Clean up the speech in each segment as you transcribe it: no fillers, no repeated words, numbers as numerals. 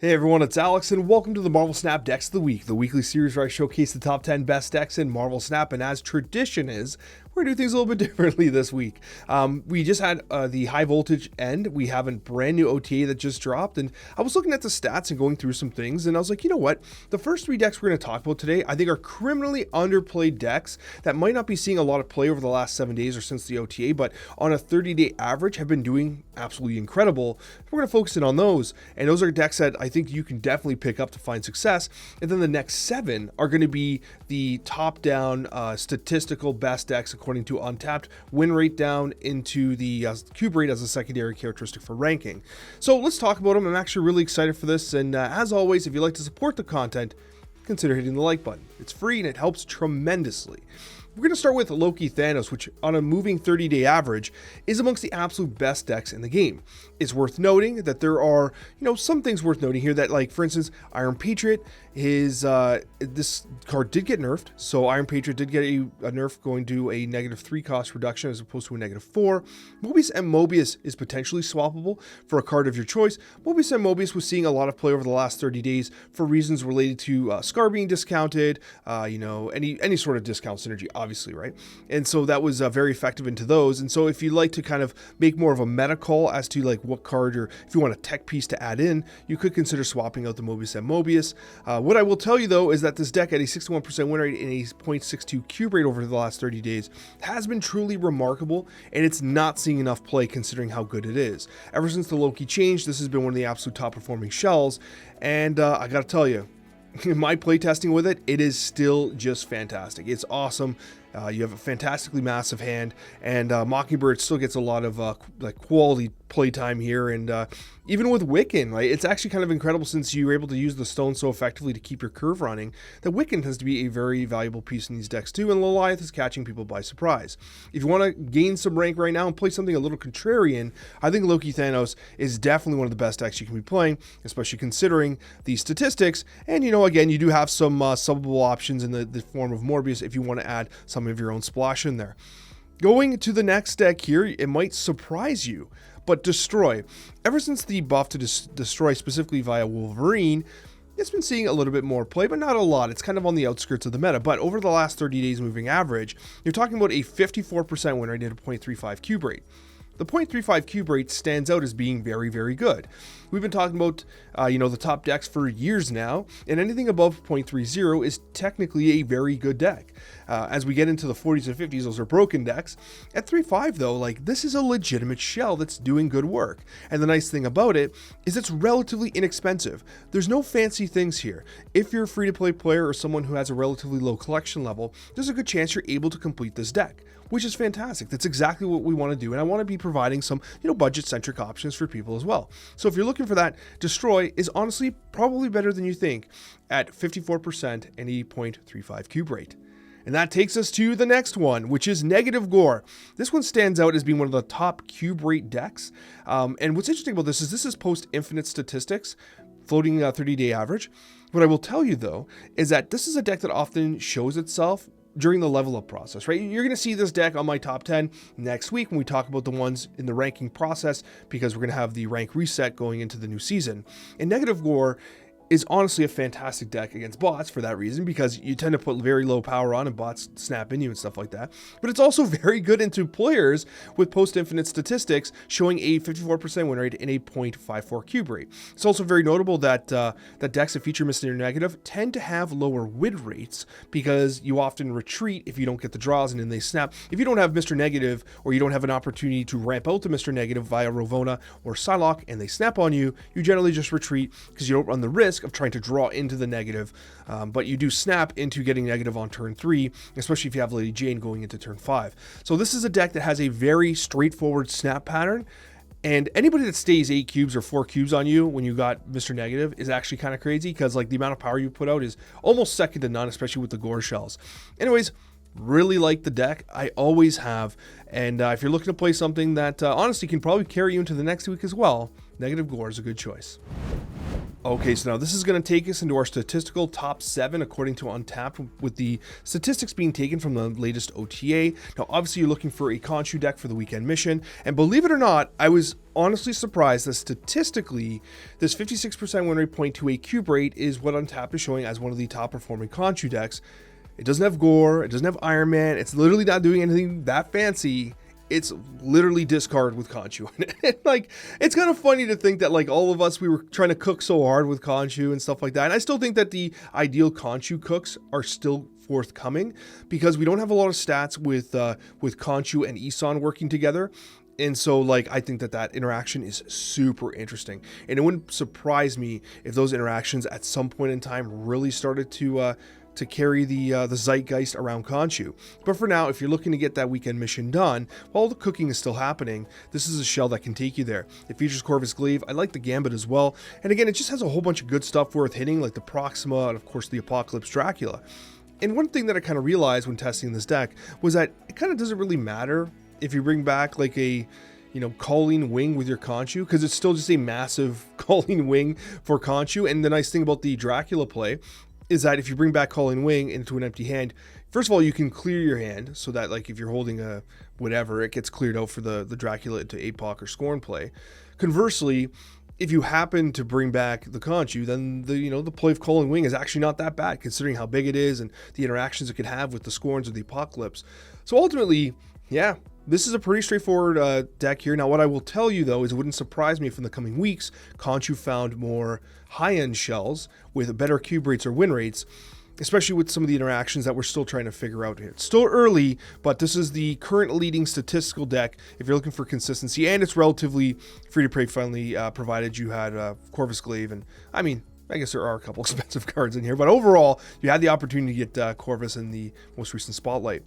Hey everyone, it's Alex, and welcome to the Marvel Snap Decks of the Week, the weekly series where I showcase the top 10 best decks in Marvel Snap, and as tradition is, we're going to do things a little bit differently this week. We just had the high voltage end. We have a brand new OTA that just dropped, and I was looking at the stats and going through some things, and I was like, you know what? The first three decks we're going to talk about today, I think are criminally underplayed decks that might not be seeing a lot of play over the last 7 days or since the OTA, but on a 30-day average have been doing absolutely incredible. We're going to focus in on those, and those are decks that I think you can definitely pick up to find success. And then the next 7 are going to be the top-down statistical best decks according to Untapped, win rate down into the cube rate as a secondary characteristic for ranking. So let's talk about them. I'm actually really excited for this, and as always, if you'd like to support the content, consider hitting the like button. It's free and it helps tremendously. We're going to start with Loki Thanos, which on a moving 30-day average is amongst the absolute best decks in the game. It's worth noting that there are, some things worth noting here that, like, for instance, Iron Patriot, this card did get nerfed. So Iron Patriot did get a nerf going to a -3 cost reduction as opposed to a -4. Mobius and Mobius is potentially swappable for a card of your choice. Mobius and Mobius was seeing a lot of play over the last 30 days for reasons related to Scar being discounted, any sort of discount synergy, obviously, right? And so that was very effective into those. And so if you'd like to kind of make more of a meta call as to like what card, or if you want a tech piece to add in, you could consider swapping out the Mobius and Mobius. What I will tell you though is that this deck at a 61% win rate and a 0.62 cube rate over the last 30 days has been truly remarkable, and it's not seeing enough play considering how good it is. Ever since the Loki change, this has been one of the absolute top performing shells, and I gotta tell you, in my playtesting with it, it is still just fantastic. It's awesome. You have a fantastically massive hand, and Mockingbird still gets a lot of quality playtime here, and even with Wiccan, right? It's actually kind of incredible since you were able to use the stone so effectively to keep your curve running, that Wiccan tends to be a very valuable piece in these decks too, and Lilith is catching people by surprise. If you want to gain some rank right now and play something a little contrarian, I think Loki Thanos is definitely one of the best decks you can be playing, especially considering the statistics, and again, you do have some subbable options in the form of Morbius if you want to add some of your own splash in there. Going to the next deck here, it might surprise you, but Destroy. Ever since the buff to Destroy, specifically via Wolverine, it's been seeing a little bit more play, but not a lot. It's kind of on the outskirts of the meta. But over the last 30 days moving average, you're talking about a 54% win rate and a 0.35 cube rate. The 0.35 cube rate stands out as being very, very good. We've been talking about, the top decks for years now, and anything above 0.30 is technically a very good deck. As we get into the 40s and 50s, those are broken decks. At 3.5 though, this is a legitimate shell that's doing good work. And the nice thing about it is it's relatively inexpensive. There's no fancy things here. If you're a free-to-play player or someone who has a relatively low collection level, there's a good chance you're able to complete this deck, which is fantastic. That's exactly what we want to do, and I want to be providing some, budget-centric options for people as well. So if you're looking for that, Destroy is honestly probably better than you think at 54% and a 0.35 cube rate. And that takes us to the next one, which is Negative Gore. This one stands out as being one of the top cube rate decks. And what's interesting about this is post-infinite statistics, floating 30-day average. What I will tell you, though, is that this is a deck that often shows itself during the level up process, right? You're going to see this deck on my top 10 next week when we talk about the ones in the ranking process, because we're going to have the rank reset going into the new season. And Negative Gore is honestly a fantastic deck against bots for that reason, because you tend to put very low power on and bots snap in you and stuff like that. But it's also very good into players with post-infinite statistics showing a 54% win rate and a 0.54 cube rate. It's also very notable that decks that feature Mr. Negative tend to have lower win rates, because you often retreat if you don't get the draws and then they snap. If you don't have Mr. Negative, or you don't have an opportunity to ramp out to Mr. Negative via Ravonna or Psylocke and they snap on you, you generally just retreat because you don't run the risk of trying to draw into the negative, but you do snap into getting negative on turn 3, especially if you have Lady Jane going into turn 5. So this is a deck that has a very straightforward snap pattern, and anybody that stays 8 cubes or 4 cubes on you when you got Mr. Negative is actually kind of crazy, because the amount of power you put out is almost second to none, especially with the Gore shells. Anyways, really like the deck. I always have, and if you're looking to play something that honestly can probably carry you into the next week as well, Negative Gore is a good choice. Okay, so now this is going to take us into our statistical top 7 according to Untapped, with the statistics being taken from the latest OTA. Now, obviously, you're looking for a Khonshu deck for the weekend mission, and believe it or not, I was honestly surprised that statistically, this 56% win rate, 0.28 cube rate is what Untapped is showing as one of the top performing Khonshu decks. It doesn't have Gore, it doesn't have Iron Man, it's literally not doing anything that fancy. It's literally discard with Khonshu. Like, it's kind of funny to think that, like, all of us, we were trying to cook so hard with Khonshu and stuff like that. And I still think that the ideal Khonshu cooks are still forthcoming, because we don't have a lot of stats with Khonshu and Isan working together. And so, like, I think that interaction is super interesting. And it wouldn't surprise me if those interactions at some point in time really started to carry the zeitgeist around Khonshu. But for now, if you're looking to get that weekend mission done, while the cooking is still happening, this is a shell that can take you there. It features Corvus Glaive. I like the Gambit as well. And again, it just has a whole bunch of good stuff worth hitting, like the Proxima and, of course, the Apocalypse Dracula. And one thing that I kind of realized when testing this deck was that it kind of doesn't really matter if you bring back like a, you know, Calling Wing with your Khonshu, because it's still just a massive Calling Wing for Khonshu. And the nice thing about the Dracula play is that if you bring back Calling Wing into an empty hand, first of all, you can clear your hand so that, like, if you're holding a whatever, it gets cleared out for the Dracula into APOC or Scorn play. Conversely, if you happen to bring back the Khonshu, then the play of Calling Wing is actually not that bad, considering how big it is and the interactions it could have with the Scorns or the Apocalypse. So ultimately, yeah, this is a pretty straightforward deck here. Now, what I will tell you, though, is it wouldn't surprise me if in the coming weeks, Khonshu found more high-end shells with better cube rates or win rates, especially with some of the interactions that we're still trying to figure out here. It's still early, but this is the current leading statistical deck if you're looking for consistency, and it's relatively free-to-play friendly, provided you had Corvus Glaive. And I mean, I guess there are a couple expensive cards in here, but overall, you had the opportunity to get Corvus in the most recent Spotlight.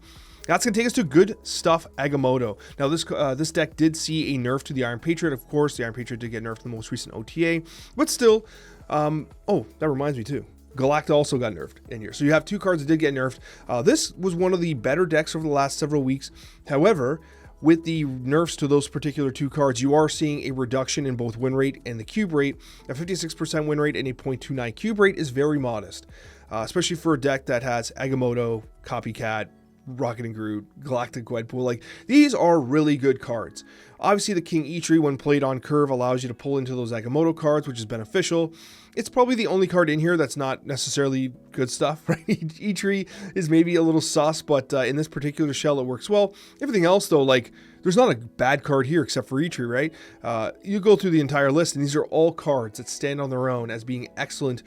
That's going to take us to Good Stuff Agamotto. Now, this deck did see a nerf to the Iron Patriot. Of course, the Iron Patriot did get nerfed in the most recent OTA, but still, oh, that reminds me too. Galacta also got nerfed in here. So you have two cards that did get nerfed. This was one of the better decks over the last several weeks. However, with the nerfs to those particular two cards, you are seeing a reduction in both win rate and the cube rate. A 56% win rate and a 0.29 cube rate is very modest, especially for a deck that has Agamotto, Copycat, Rocket and Groot, Galactic Gwenpool. Like, these are really good cards. Obviously, the King Eitri, when played on curve, allows you to pull into those Agamotto cards, which is beneficial. It's probably the only card in here that's not necessarily good stuff, right? Eitri is maybe a little sus, but in this particular shell, it works well. Everything else, though, like, there's not a bad card here except for Eitri, right? You go through the entire list, and these are all cards that stand on their own as being excellent,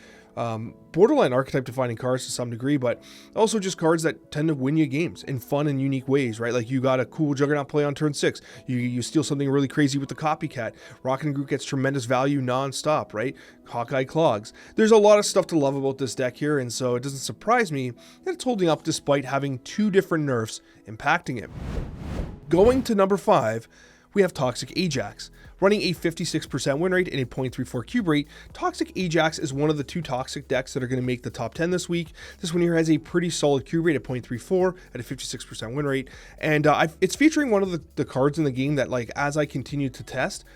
borderline archetype defining cards to some degree, but also just cards that tend to win you games in fun and unique ways, right? Like, you got a cool Juggernaut play on turn 6. You steal something really crazy with the Copycat. Rocket and Groot gets tremendous value non-stop, right? Hawkeye Clogs. There's a lot of stuff to love about this deck here, and so it doesn't surprise me that it's holding up despite having two different nerfs impacting it. Going to number 5, we have Toxic Ajax. Running a 56% win rate and a 0.34 cube rate, Toxic Ajax is one of the two Toxic decks that are going to make the top 10 this week. This one here has a pretty solid cube rate at 0.34 at a 56% win rate, and it's featuring one of the cards in the game that, like, as I continue to test,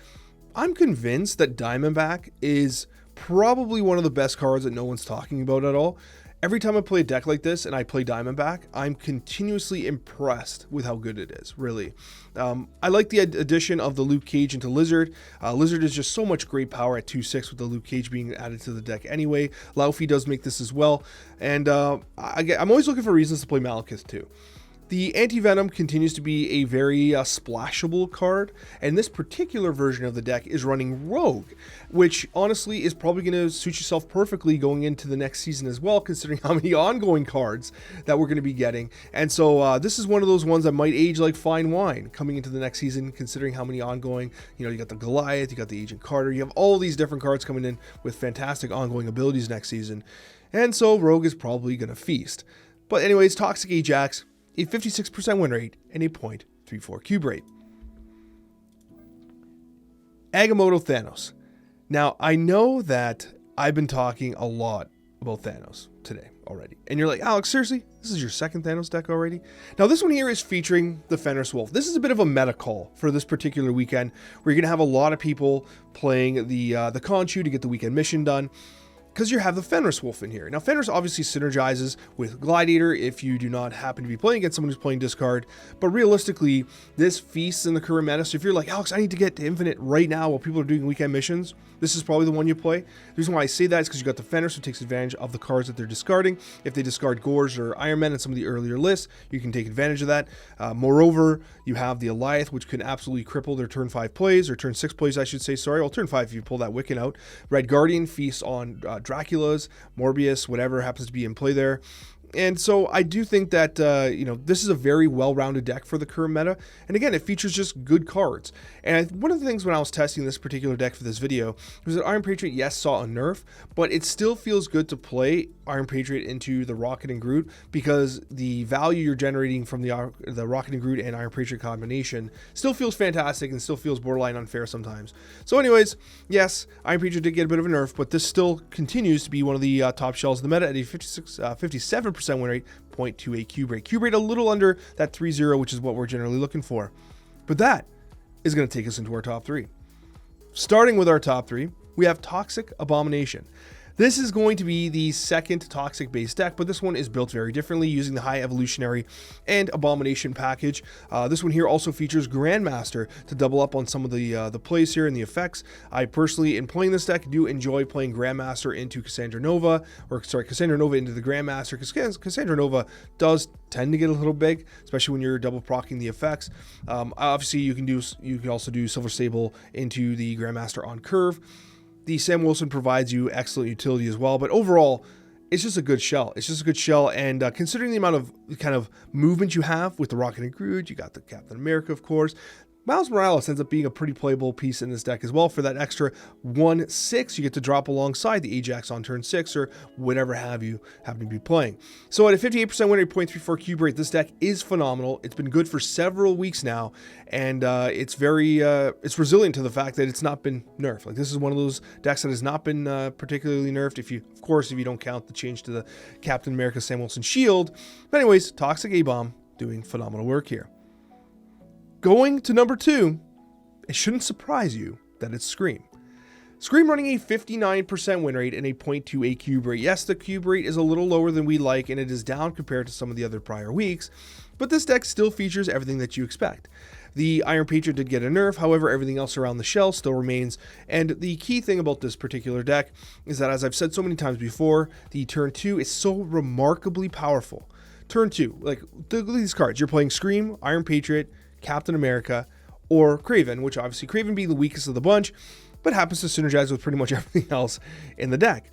I'm convinced that Diamondback is probably one of the best cards that no one's talking about at all. Every time I play a deck like this and I play Diamondback, I'm continuously impressed with how good it is, really. I like the addition of the Luke Cage into Lizard. Lizard is just so much great power at 2/6 with the Luke Cage being added to the deck anyway. Laufey does make this as well. And I'm always looking for reasons to play Malekith too. The Anti-Venom continues to be a very splashable card, and this particular version of the deck is running Rogue, which honestly is probably going to suit yourself perfectly going into the next season as well, considering how many ongoing cards that we're going to be getting. And so this is one of those ones that might age like fine wine coming into the next season, considering how many ongoing, you got the Goliath, you got the Agent Carter, you have all these different cards coming in with fantastic ongoing abilities next season. And so Rogue is probably going to feast. But anyways, Toxic Ajax, a 56% win rate, and a 0.34 cube rate. Agamotto Thanos. Now, I know that I've been talking a lot about Thanos today already. And you're like, Alex, seriously? This is your second Thanos deck already? Now, this one here is featuring the Fenris Wolf. This is a bit of a meta call for this particular weekend, where you're going to have a lot of people playing the Coccia to get the weekend mission done, because you have the Fenris Wolf in here. Now, Fenris obviously synergizes with Gladiator if you do not happen to be playing against someone who's playing discard, but realistically, this feasts in the current meta. So if you're like, Alex, I need to get to Infinite right now while people are doing weekend missions, this is probably the one you play. The reason why I say that is because you got the Fenris, who takes advantage of the cards that they're discarding. If they discard Gorge or Iron Man in some of the earlier lists, you can take advantage of that. Moreover, you have the Alliath, which can absolutely cripple their turn 5 plays, or turn 6 plays, I should say. Sorry, well, turn 5 if you pull that Wiccan out. Red Guardian feasts on Dracula's, Morbius, whatever happens to be in play there. And so I do think that, this is a very well-rounded deck for the current meta. And again, it features just good cards. And one of the things when I was testing this particular deck for this video was that Iron Patriot, yes, saw a nerf, but it still feels good to play Iron Patriot into the Rocket and Groot, because the value you're generating from the Rocket and Groot and Iron Patriot combination still feels fantastic and still feels borderline unfair sometimes. So anyways, yes, Iron Patriot did get a bit of a nerf, but this still continues to be one of the top shells in the meta at a 57% win rate, 0.28 cube rate. Cube rate a little under that 3-0, which is what we're generally looking for. But that is going to take us into our top 3. Starting with our top 3, we have Toxic Abomination. This is going to be the second Toxic based deck, but this one is built very differently using the High Evolutionary and Abomination package. This one here also features Grandmaster to double up on some of the plays here and the effects. I personally, in playing this deck, do enjoy playing Grandmaster into Cassandra Nova into the Grandmaster, because Cassandra Nova does tend to get a little big, especially when you're double procking the effects. Obviously, you can also do Silver Sable into the Grandmaster on curve. The Sam Wilson provides you excellent utility as well, but overall, it's just a good shell. It's just a good shell, and considering the amount of kind of movement you have with the Rocket and Groot, you got the Captain America, of course. Miles Morales ends up being a pretty playable piece in this deck as well. For that extra 1/6, you get to drop alongside the Ajax on turn 6 or whatever have you happen to be playing. So at a 58% win rate, 0.34 cube rate, this deck is phenomenal. It's been good for several weeks now, and it's it's resilient to the fact that it's not been nerfed. Like, this is one of those decks that has not been particularly nerfed, if you don't count the change to the Captain America Sam Wilson shield. But anyways, Toxic A-Bomb doing phenomenal work here. Going to number 2, it shouldn't surprise you that it's Scream. Scream running a 59% win rate and a 0.28 cube rate. Yes, the cube rate is a little lower than we like, and it is down compared to some of the other prior weeks, but this deck still features everything that you expect. The Iron Patriot did get a nerf, however, everything else around the shell still remains. And the key thing about this particular deck is that, as I've said so many times before, the turn 2 is so remarkably powerful. Turn 2, like, look at these cards. You're playing Scream, Iron Patriot, Captain America, or Kraven, which obviously Kraven being the weakest of the bunch, but happens to synergize with pretty much everything else in the deck.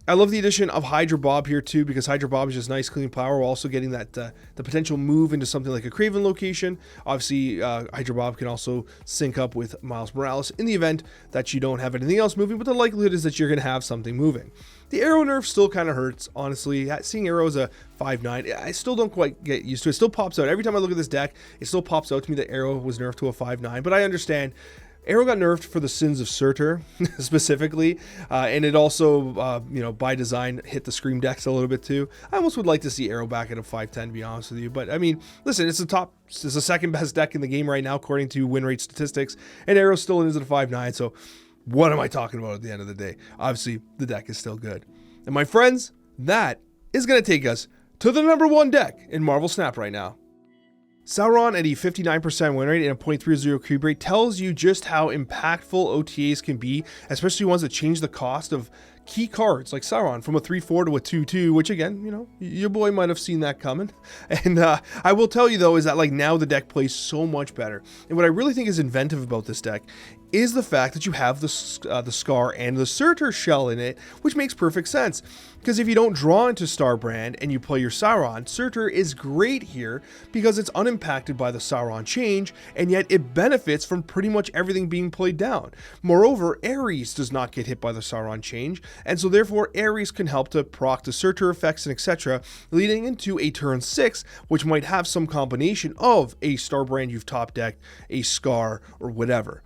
I love the addition of Hydra Bob here too, because Hydra Bob is just nice, clean power. We're also getting that the potential move into something like a Kraven location. Obviously, Hydra Bob can also sync up with Miles Morales in the event that you don't have anything else moving, but the likelihood is that you're going to have something moving. The Arrow nerf still kind of hurts, honestly. Seeing Arrow as a 5/9, I still don't quite get used to it. It still pops out. Every time I look at this deck, it still pops out to me that Arrow was nerfed to a 5/9, but I understand. Arrow got nerfed for the sins of Surtur, specifically, and it also, by design, hit the Scream decks a little bit too. I almost would like to see Arrow back at a 5/10, to be honest with you, but I mean, listen, it's the second best deck in the game right now, according to win rate statistics, and Arrow still is at a 5/9, so what am I talking about at the end of the day? Obviously, the deck is still good. And my friends, that is going to take us to the number 1 deck in Marvel Snap right now. Sauron at a 59% win rate and a 0.30 cube rate tells you just how impactful OTAs can be, especially ones that change the cost of key cards like Sauron from a 3/4 to a 2/2, which again, your boy might have seen that coming. And I will tell you though, is that like now the deck plays so much better. And what I really think is inventive about this deck is the fact that you have the Scar and the Surtur shell in it, which makes perfect sense. Because if you don't draw into Starbrand and you play your Sauron, Surtur is great here because it's unimpacted by the Sauron change, and yet it benefits from pretty much everything being played down. Moreover, Ares does not get hit by the Sauron change, and so therefore Ares can help to proc the Surtur effects and etc., leading into a turn 6, which might have some combination of a Starbrand you've top decked, a Scar, or whatever.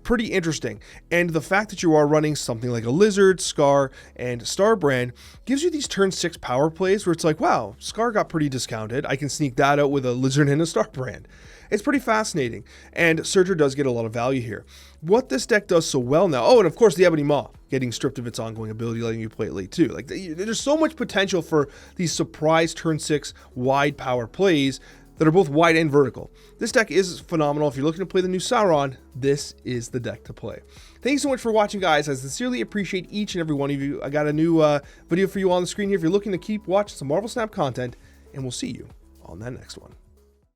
pretty interesting. And the fact that you are running something like a Lizard, Scar, and Starbrand gives you these turn 6 power plays where it's like, wow, Scar got pretty discounted. I can sneak that out with a Lizard and a Starbrand. It's pretty fascinating, and Surtur does get a lot of value here. What this deck does so well now, oh, and of course the Ebony Maw getting stripped of its ongoing ability, letting you play it late too. Like, there's so much potential for these surprise turn 6 wide power plays that are both wide and vertical. This deck is phenomenal. If you're looking to play the new Sauron, this is the deck to play. Thank you so much for watching, guys. I sincerely appreciate each and every one of you. I got a new video for you on the screen here if you're looking to keep watching some Marvel Snap content, and we'll see you on that next one.